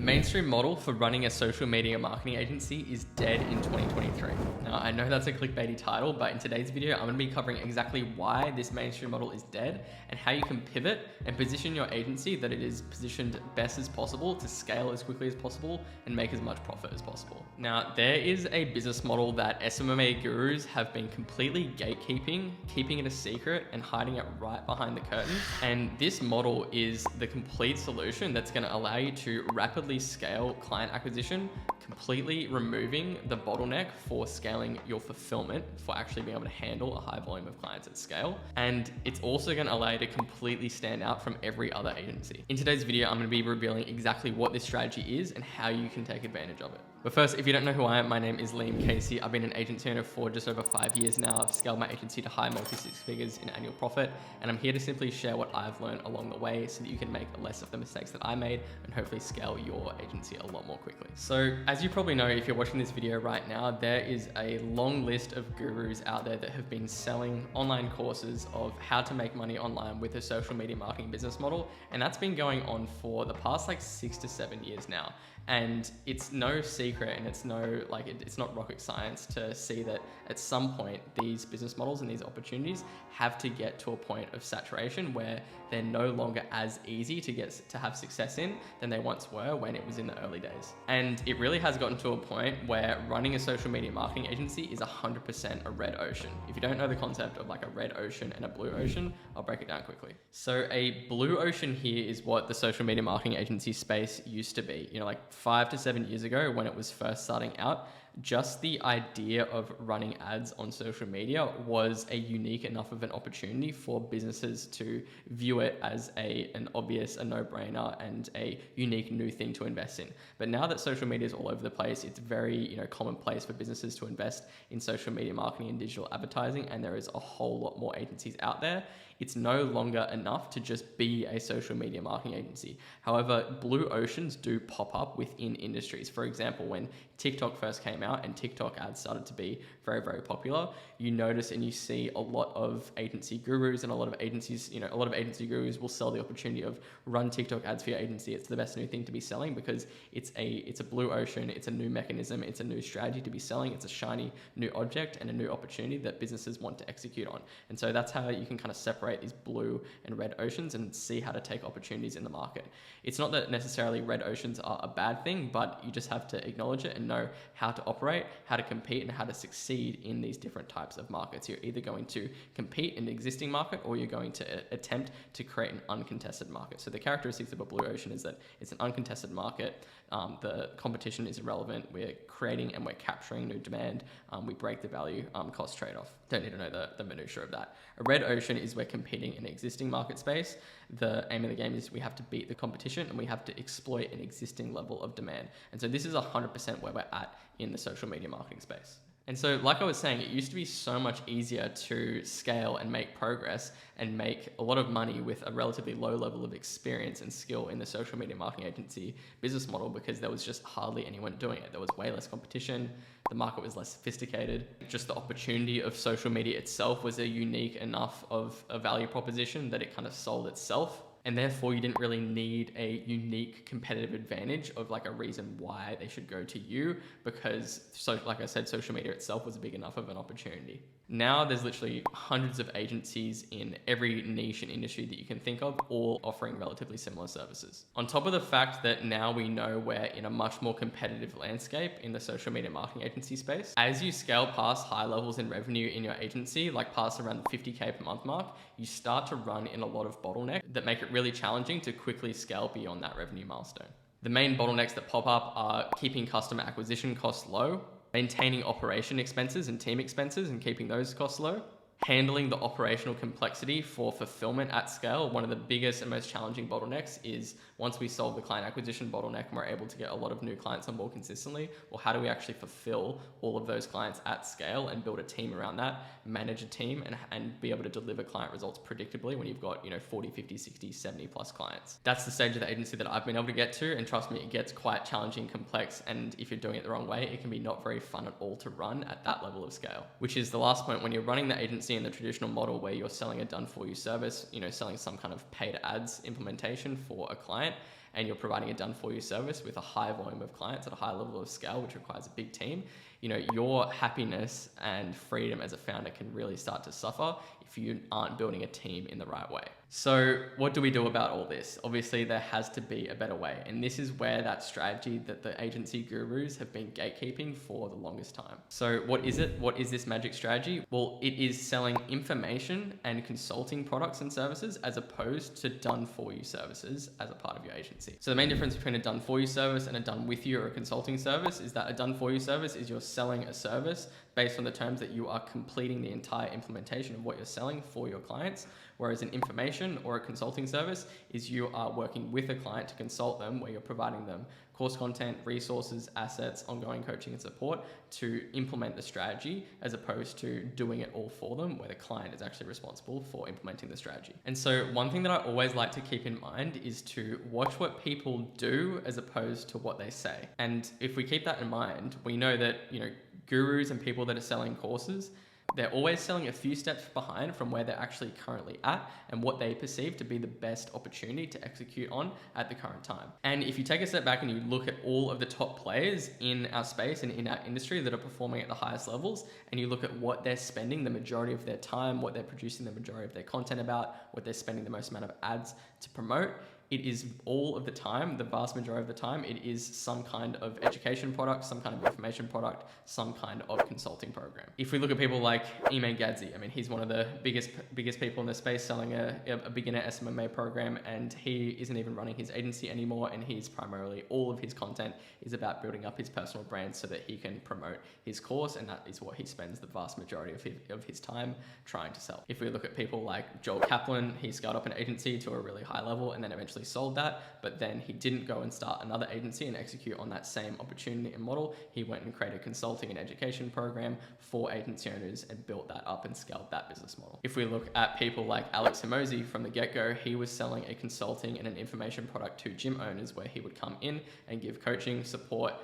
The mainstream model for running a social media marketing agency is dead in 2023. Now, I know that's a clickbaity title, but in today's video, I'm going to be covering exactly why this mainstream model is dead and how you can pivot and position your agency that it is positioned best as possible to scale as quickly as possible and make as much profit as possible. Now, there is a business model that SMMA gurus have been completely gatekeeping, keeping it a secret and hiding it right behind the curtain. And this model is the complete solution that's going to allow you to rapidly scale client acquisition, completely removing the bottleneck for scaling your fulfillment, for actually being able to handle a high volume of clients at scale. And it's also going to allow you to completely stand out from every other agency. In today's video, I'm going to be revealing exactly what this strategy is and how you can take advantage of it. But first, if you don't know who I am, my name is Liam Casey. I've been an agency owner for just over 5 years now. I've scaled my agency to high multi-six figures in annual profit, and I'm here to simply share what I've learned along the way so that you can make less of the mistakes that I made and hopefully scale your agency a lot more quickly. So as you probably know, if you're watching this video right now, there is a long list of gurus out there that have been selling online courses of how to make money online with a social media marketing business model. And that's been going on for the past 6 to 7 years now. And it's no secret and it's not rocket science to see that at some point these business models and these opportunities have to get to a point of saturation where they're no longer as easy to have success in than they once were when it was in the early days. And it really has gotten to a point where running a social media marketing agency is 100% a red ocean. If you don't know the concept of a red ocean and a blue ocean, I'll break it down quickly. So a blue ocean here is what the social media marketing agency space used to be. 5 to 7 years ago when it was first starting out, just the idea of running ads on social media was a unique enough of an opportunity for businesses to view it as an obvious, a no-brainer and a unique new thing to invest in. But now that social media is all over the place, it's very commonplace for businesses to invest in social media marketing and digital advertising, and there is a whole lot more agencies out there. It's no longer enough to just be a social media marketing agency. However, blue oceans do pop up within industries. For example, when TikTok first came out and TikTok ads started to be very, very popular, you notice and you see a lot of agency gurus and a lot of agencies, a lot of agency gurus will sell the opportunity of run TikTok ads for your agency. It's the best new thing to be selling because it's a blue ocean, it's a new mechanism, it's a new strategy to be selling, it's a shiny new object and a new opportunity that businesses want to execute on. And so that's how you can kind of separate these blue and red oceans and see how to take opportunities in the market. It's not that necessarily red oceans are a bad thing, but you just have to acknowledge it and know how to operate, how to compete, and how to succeed in these different types of markets. You're either going to compete in an existing market or you're going to attempt to create an uncontested market. So the characteristics of a blue ocean is that it's an uncontested market. The competition is irrelevant. We're creating and we're capturing new demand. We break the value cost trade-off. Don't need to know the minutiae of that. A red ocean is we're competing in an existing market space. The aim of the game is we have to beat the competition and we have to exploit an existing level of demand. And so this is 100% where we're at in the social media marketing space. And so, like I was saying, it used to be so much easier to scale and make progress and make a lot of money with a relatively low level of experience and skill in the social media marketing agency business model because there was just hardly anyone doing it. There was way less competition. The market was less sophisticated. Just the opportunity of social media itself was a unique enough of a value proposition that it kind of sold itself. And therefore, you didn't really need a unique competitive advantage of a reason why they should go to you because, like I said, social media itself was big enough of an opportunity. Now there's literally hundreds of agencies in every niche and industry that you can think of, all offering relatively similar services. On top of the fact that now we know we're in a much more competitive landscape in the social media marketing agency space, as you scale past high levels in revenue in your agency, past around the 50K per month mark, you start to run in a lot of bottlenecks that make it really challenging to quickly scale beyond that revenue milestone. The main bottlenecks that pop up are keeping customer acquisition costs low, maintaining operation expenses and team expenses and keeping those costs low, handling the operational complexity for fulfillment at scale. One of the biggest and most challenging bottlenecks is once we solve the client acquisition bottleneck and we're able to get a lot of new clients on board consistently, well, how do we actually fulfill all of those clients at scale and build a team around that, manage a team and be able to deliver client results predictably when you've got 40, 50, 60, 70 plus clients. That's the stage of the agency that I've been able to get to, and trust me, it gets quite challenging, complex, and if you're doing it the wrong way, it can be not very fun at all to run at that level of scale. Which is the last point. When you're running the agency in the traditional model where you're selling a done for you service, selling some kind of paid ads implementation for a client, and you're providing a done for you service with a high volume of clients at a high level of scale, which requires a big team, you know, your happiness and freedom as a founder can really start to suffer if you aren't building a team in the right way. So what do we do about all this? Obviously, there has to be a better way. And this is where that strategy that the agency gurus have been gatekeeping for the longest time. So what is it? What is this magic strategy? Well, it is selling information and consulting products and services as opposed to done for you services as a part of your agency. So the main difference between a done for you service and a done with you or a consulting service is that a done for you service is you're selling a service based on the terms that you are completing the entire implementation of what you're selling for your clients. Whereas an information or a consulting service is you are working with a client to consult them, where you're providing them course content, resources, assets, ongoing coaching and support to implement the strategy, as opposed to doing it all for them, where the client is actually responsible for implementing the strategy. And so one thing that I always like to keep in mind is to watch what people do as opposed to what they say. And if we keep that in mind, we know that, you know, gurus and people that are selling courses, they're always selling a few steps behind from where they're actually currently at and what they perceive to be the best opportunity to execute on at the current time. And if you take a step back and you look at all of the top players in our space and in our industry that are performing at the highest levels, and you look at what they're spending the majority of their time, what they're producing the majority of their content about, what they're spending the most amount of ads to promote, it is all of the time, the vast majority of the time, it is some kind of education product, some kind of information product, some kind of consulting program. If we look at people like Ime Gadzi, I mean, he's one of the biggest people in the space selling a beginner SMMA program, and he isn't even running his agency anymore, and he's primarily, all of his content is about building up his personal brand so that he can promote his course, and that is what he spends the vast majority of his time trying to sell. If we look at people like Joel Kaplan, he scaled up an agency to a really high level and then eventually sold that, but then he didn't go and start another agency and execute on that same opportunity and model. He went and created a consulting and education program for agency owners and built that up and scaled that business model. If we look at people like Alex Hormozi, from the get-go, he was selling a consulting and an information product to gym owners, where he would come in and give coaching, support,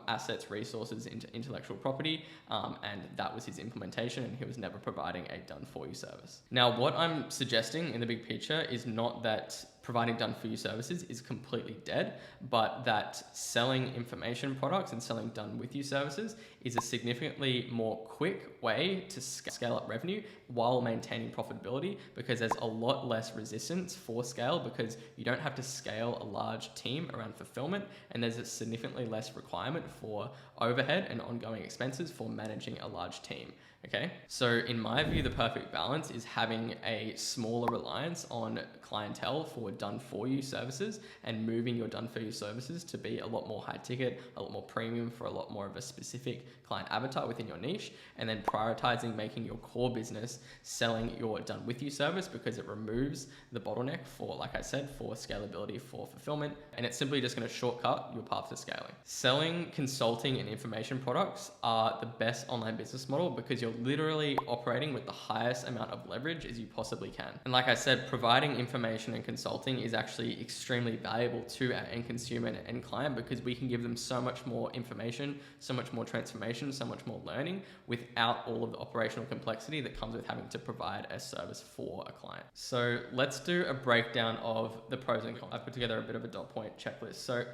assets, resources into intellectual property, and that was his implementation, and he was never providing a done-for-you service. Now, what I'm suggesting in the big picture is not that providing done-for-you services is completely dead, but that selling information products and selling done-with-you services is a significantly more quick way to scale up revenue while maintaining profitability, because there's a lot less resistance for scale, because you don't have to scale a large team around fulfillment, and there's a significantly less requirement for overhead and ongoing expenses for managing a large team. Okay, so in my view, the perfect balance is having a smaller reliance on clientele for done for you services and moving your done for you services to be a lot more high ticket, a lot more premium for a lot more of a specific client avatar within your niche, and then prioritizing making your core business selling your done with you service, because it removes the bottleneck for, like I said, for scalability, for fulfillment, and it's simply just going to shortcut your path to scaling. Selling consulting and information products are the best online business model because you're literally operating with the highest amount of leverage as you possibly can. And like I said, providing information and consulting is actually extremely valuable to our end consumer and end client, because we can give them so much more information, so much more transformation, so much more learning without all of the operational complexity that comes with having to provide a service for a client. So let's do a breakdown of the pros and cons. I put together a bit of a dot point checklist. So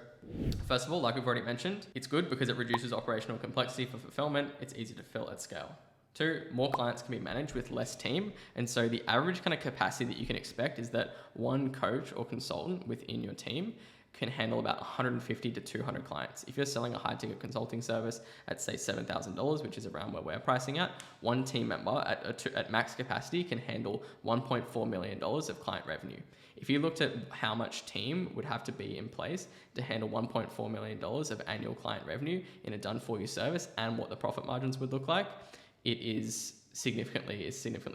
first of all, like we've already mentioned, it's good because it reduces operational complexity for fulfillment. It's easy to fill at scale. 2, more clients can be managed with less team. And so the average kind of capacity that you can expect is that one coach or consultant within your team can handle about 150 to 200 clients. If you're selling a high ticket consulting service at say $7,000, which is around where we're pricing at, one team member at max capacity can handle $1.4 million of client revenue. If you looked at how much team would have to be in place to handle $1.4 million of annual client revenue in a done for you service and what the profit margins would look like, it is significantly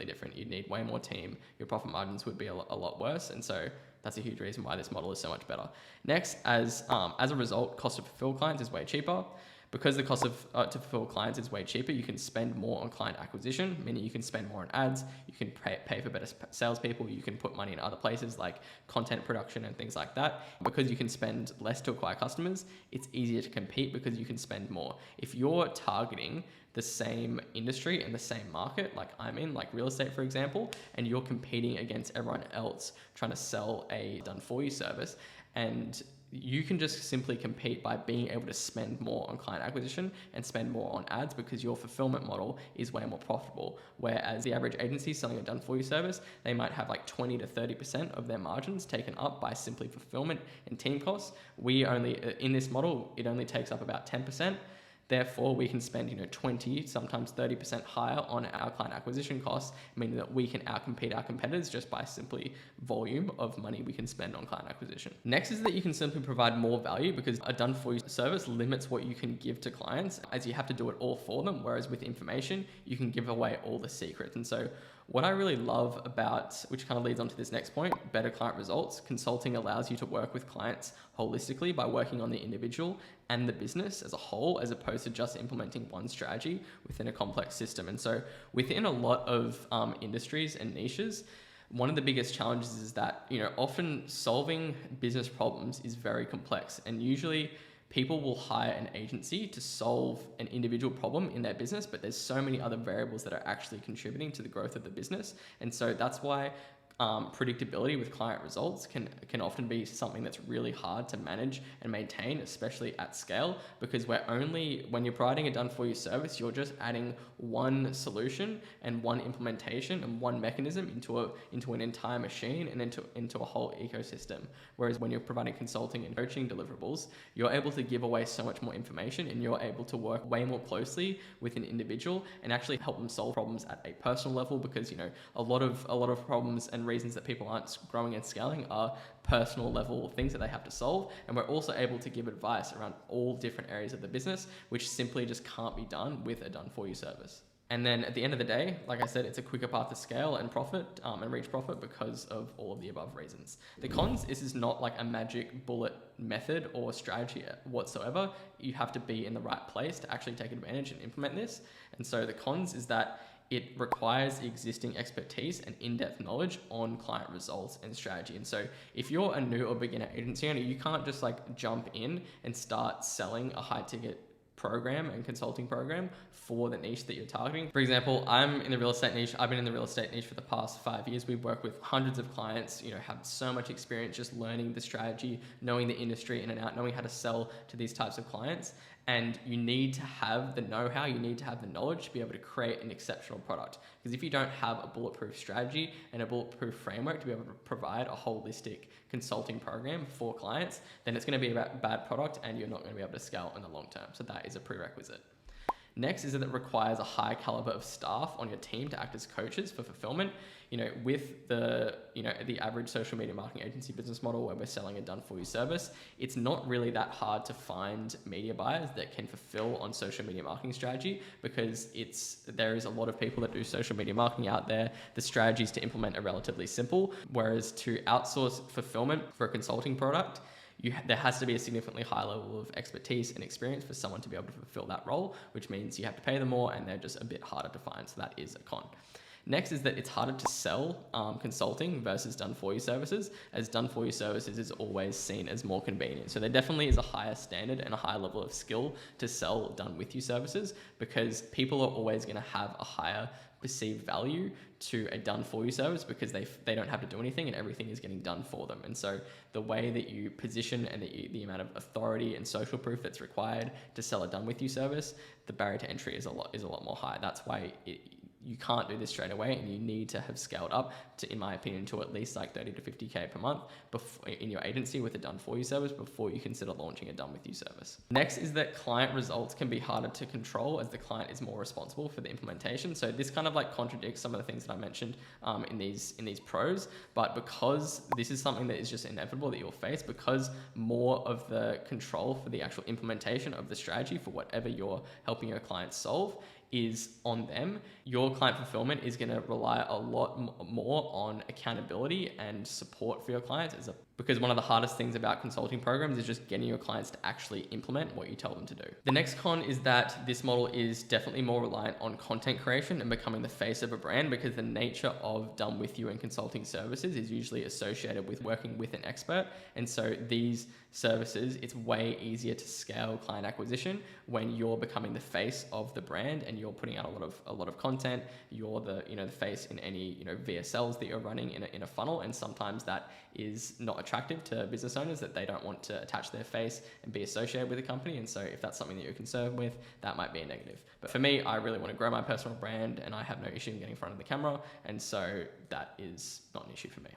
different. You'd need way more team. Your profit margins would be a lot worse. And so that's a huge reason why this model is so much better. Next, as a result, cost to fulfill clients is way cheaper. Because the cost of to fulfill clients is way cheaper, you can spend more on client acquisition, meaning you can spend more on ads, you can pay for better salespeople, you can put money in other places like content production and things like that. Because you can spend less to acquire customers, it's easier to compete because you can spend more. If you're targeting the same industry and the same market, like I'm in, like real estate, for example, and you're competing against everyone else trying to sell a done for you service, and you can just simply compete by being able to spend more on client acquisition and spend more on ads because your fulfillment model is way more profitable. Whereas the average agency selling a done for you service, they might have like 20 to 30% of their margins taken up by simply fulfillment and team costs. We only, in this model, it only takes up about 10%. Therefore, we can spend 20, sometimes 30% higher on our client acquisition costs, meaning that we can outcompete our competitors just by simply volume of money we can spend on client acquisition. Next is that you can simply provide more value because a done for you service limits what you can give to clients as you have to do it all for them. Whereas with information, you can give away all the secrets. And so what I really love about, which kind of leads on to this next point, better client results. Consulting allows you to work with clients holistically by working on the individual and the business as a whole, as opposed to just implementing one strategy within a complex system. And so within a lot of industries and niches, one of the biggest challenges is that, often solving business problems is very complex, and usually people will hire an agency to solve an individual problem in their business, but there's so many other variables that are actually contributing to the growth of the business. And so that's why predictability with client results can often be something that's really hard to manage and maintain, especially at scale, because when you're providing a done for you service, you're just adding one solution and one implementation and one mechanism into an entire machine and into a whole ecosystem. Whereas when you're providing consulting and coaching deliverables, you're able to give away so much more information, and you're able to work way more closely with an individual and actually help them solve problems at a personal level, because a lot of problems and reasons that people aren't growing and scaling are personal level things that they have to solve. And we're also able to give advice around all different areas of the business, which simply just can't be done with a done for you service. And then at the end of the day, like I said, it's a quicker path to scale and profit and reach profit because of all of the above reasons. The cons, this is not like a magic bullet method or strategy whatsoever. You have to be in the right place to actually take advantage and implement this. And so the cons is that it requires existing expertise and in-depth knowledge on client results and strategy. And so if you're a new or beginner agency owner, you can't just jump in and start selling a high ticket program and consulting program for the niche that you're targeting. For example, I'm in the real estate niche. I've been in the real estate niche for the past 5 years. We've worked with hundreds of clients, have so much experience just learning the strategy, knowing the industry in and out, knowing how to sell to these types of clients. And you need to have the know-how, you need to have the knowledge to be able to create an exceptional product. Because if you don't have a bulletproof strategy and a bulletproof framework to be able to provide a holistic consulting program for clients, then it's going to be a bad product and you're not going to be able to scale in the long term. So that is a prerequisite. Next is that it requires a high caliber of staff on your team to act as coaches for fulfillment. With the average social media marketing agency business model where we're selling a done for you service, it's not really that hard to find media buyers that can fulfill on social media marketing strategy, because there is a lot of people that do social media marketing out there. The strategies to implement are relatively simple, whereas to outsource fulfillment for a consulting product, there has to be a significantly high level of expertise and experience for someone to be able to fulfill that role, which means you have to pay them more and they're just a bit harder to find. So that is a con. Next is that it's harder to sell consulting versus done for you services, as done for you services is always seen as more convenient. So there definitely is a higher standard and a higher level of skill to sell done with you services, because people are always going to have a higher perceived value to a done for you service because they don't have to do anything and everything is getting done for them. And so the way that you position and the amount of authority and social proof that's required to sell a done with you service, the barrier to entry is a lot more high. That's why you can't do this straight away, and you need to have scaled up to, in my opinion, to at least 30 to 50K per month in your agency with a done for you service before you consider launching a done with you service. Next is that client results can be harder to control as the client is more responsible for the implementation. So this kind of contradicts some of the things that I mentioned in these pros, but because this is something that is just inevitable that you'll face, because more of the control for the actual implementation of the strategy for whatever you're helping your clients solve is on them, your client fulfillment is going to rely a lot more on accountability and support for your clients, because one of the hardest things about consulting programs is just getting your clients to actually implement what you tell them to do. The next con is that this model is definitely more reliant on content creation and becoming the face of a brand, because the nature of done with you and consulting services is usually associated with working with an expert. And so these services, it's way easier to scale client acquisition when you're becoming the face of the brand and you're putting out a lot of content. You're the face in any VSLs that you're running in a funnel, and sometimes that is not attractive to business owners, that they don't want to attach their face and be associated with the company. And so if that's something that you're concerned with, that might be a negative. But for me, I really want to grow my personal brand and I have no issue in getting in front of the camera. And so that is not an issue for me.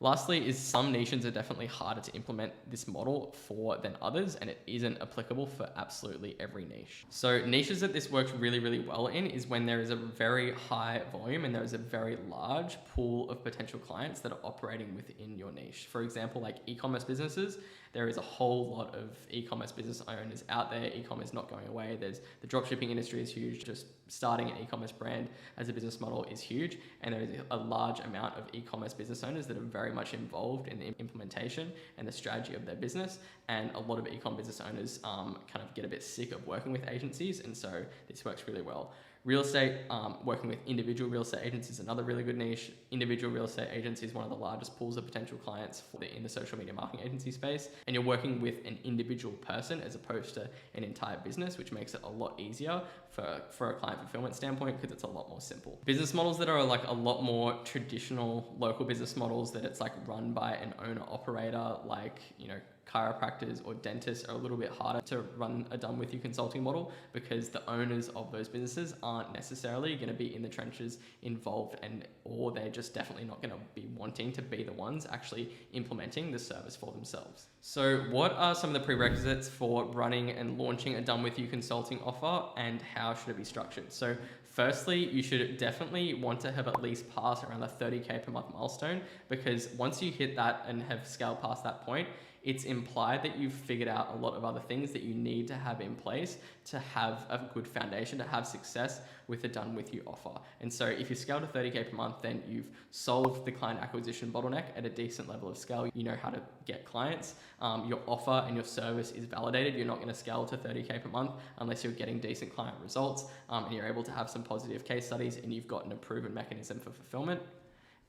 Lastly is some niches are definitely harder to implement this model for than others, and it isn't applicable for absolutely every niche. So niches that this works really, really well in is when there is a very high volume and there is a very large pool of potential clients that are operating within your niche. For example, like e-commerce businesses, there is a whole lot of e-commerce business owners out there. E-commerce is not going away. There's the dropshipping industry is huge. Just starting an e-commerce brand as a business model is huge. And there is a large amount of e-commerce business owners that are very much involved in the implementation and the strategy of their business. And a lot of e-com business owners kind of get a bit sick of working with agencies. And so this works really well. Real estate, working with individual real estate agents is another really good niche. Individual real estate agents is one of the largest pools of potential clients in the social media marketing agency space. And you're working with an individual person as opposed to an entire business, which makes it a lot easier for a client fulfillment standpoint because it's a lot more simple. Business models that are like a lot more traditional local business models that it's like run by an owner operator, like, you know, chiropractors or dentists are a little bit harder to run a done with you consulting model because the owners of those businesses aren't necessarily going to be in the trenches involved, or they're just definitely not going to be wanting to be the ones actually implementing the service for themselves. So what are some of the prerequisites for running and launching a done with you consulting offer, and how should it be structured? So firstly, you should definitely want to have at least passed around the 30K per month milestone, because once you hit that and have scaled past that point, it's implied that you've figured out a lot of other things that you need to have in place to have a good foundation, to have success with a done with you offer. And so if you scale to 30K per month, then you've solved the client acquisition bottleneck at a decent level of scale. You know how to get clients. Your offer and your service is validated. You're not going to scale to 30K per month unless you're getting decent client results, and you're able to have some positive case studies and you've gotten a proven mechanism for fulfillment.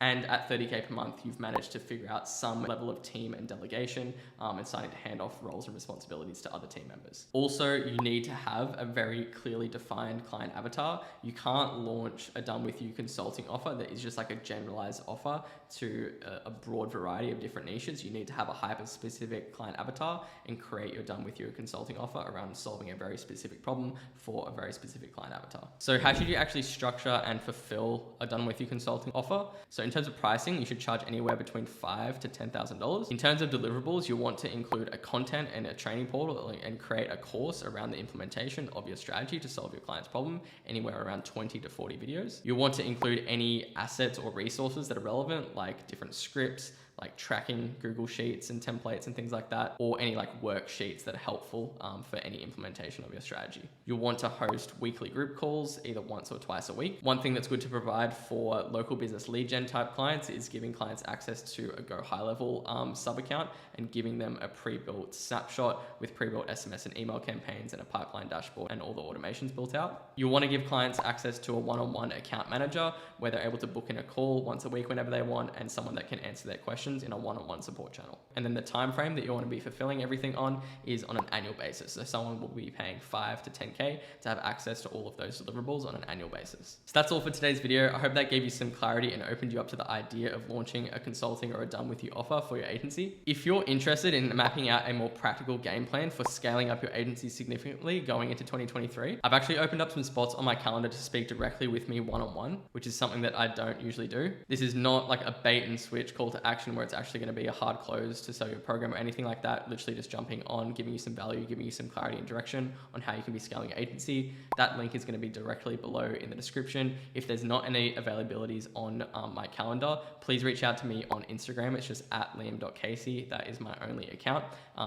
And at 30K per month, you've managed to figure out some level of team and delegation, and starting to hand off roles and responsibilities to other team members. Also, you need to have a very clearly defined client avatar. You can't launch a done with you consulting offer that is just like a generalized offer to a broad variety of different niches. You need to have a hyper specific client avatar and create your done with you consulting offer around solving a very specific problem for a very specific client avatar. So how should you actually structure and fulfill a done with you consulting offer? So in terms of pricing, you should charge anywhere between $5,000 to $10,000. In terms of deliverables, you want to include a content and a training portal and create a course around the implementation of your strategy to solve your client's problem, anywhere around 20 to 40 videos. You want to include any assets or resources that are relevant, like different scripts, like tracking Google Sheets and templates and things like that, or any like worksheets that are helpful for any implementation of your strategy. You'll want to host weekly group calls, either once or twice a week. One thing that's good to provide for local business lead gen type clients is giving clients access to a Go High Level sub account and giving them a pre-built snapshot with pre-built SMS and email campaigns and a pipeline dashboard and all the automations built out. You'll want to give clients access to a one-on-one account manager where they're able to book in a call once a week whenever they want, and someone that can answer their questions in a one-on-one support channel. And then the time frame that you want to be fulfilling everything on is on an annual basis. So someone will be paying 5 to 10K to have access to all of those deliverables on an annual basis. So that's all for today's video. I hope that gave you some clarity and opened you up to the idea of launching a consulting or a done with you offer for your agency. If you're interested in mapping out a more practical game plan for scaling up your agency significantly going into 2023, I've actually opened up some spots on my calendar to speak directly with me one-on-one, which is something that I don't usually do. This is not like a bait and switch call to action where it's actually going to be a hard close to sell your program or anything like that. Literally just jumping on, giving you some value, giving you some clarity and direction on how you can be scaling your agency. That link is going to be directly below in the description. If there's not any availabilities on my calendar, please reach out to me on Instagram. It's just at liam.casey. That is my only account.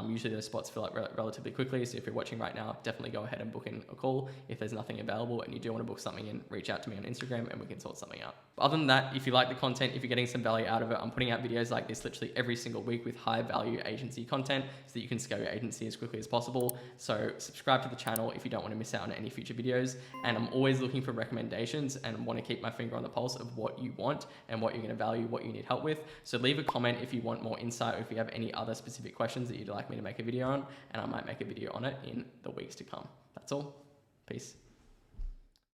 Usually those spots fill up relatively quickly. So if you're watching right now, definitely go ahead and book in a call. If there's nothing available and you do want to book something in, reach out to me on Instagram and we can sort something out. But other than that, if you like the content, if you're getting some value out of it, I'm putting out videos like this literally every single week with high value agency content so that you can scale your agency as quickly as possible. So subscribe to the channel if you don't want to miss out on any future videos. And I'm always looking for recommendations and want to keep my finger on the pulse of what you want and what you're going to value, what you need help with. So leave a comment if you want more insight or if you have any other specific questions that you'd like me to make a video on, and I might make a video on it in the weeks to come. That's all. Peace.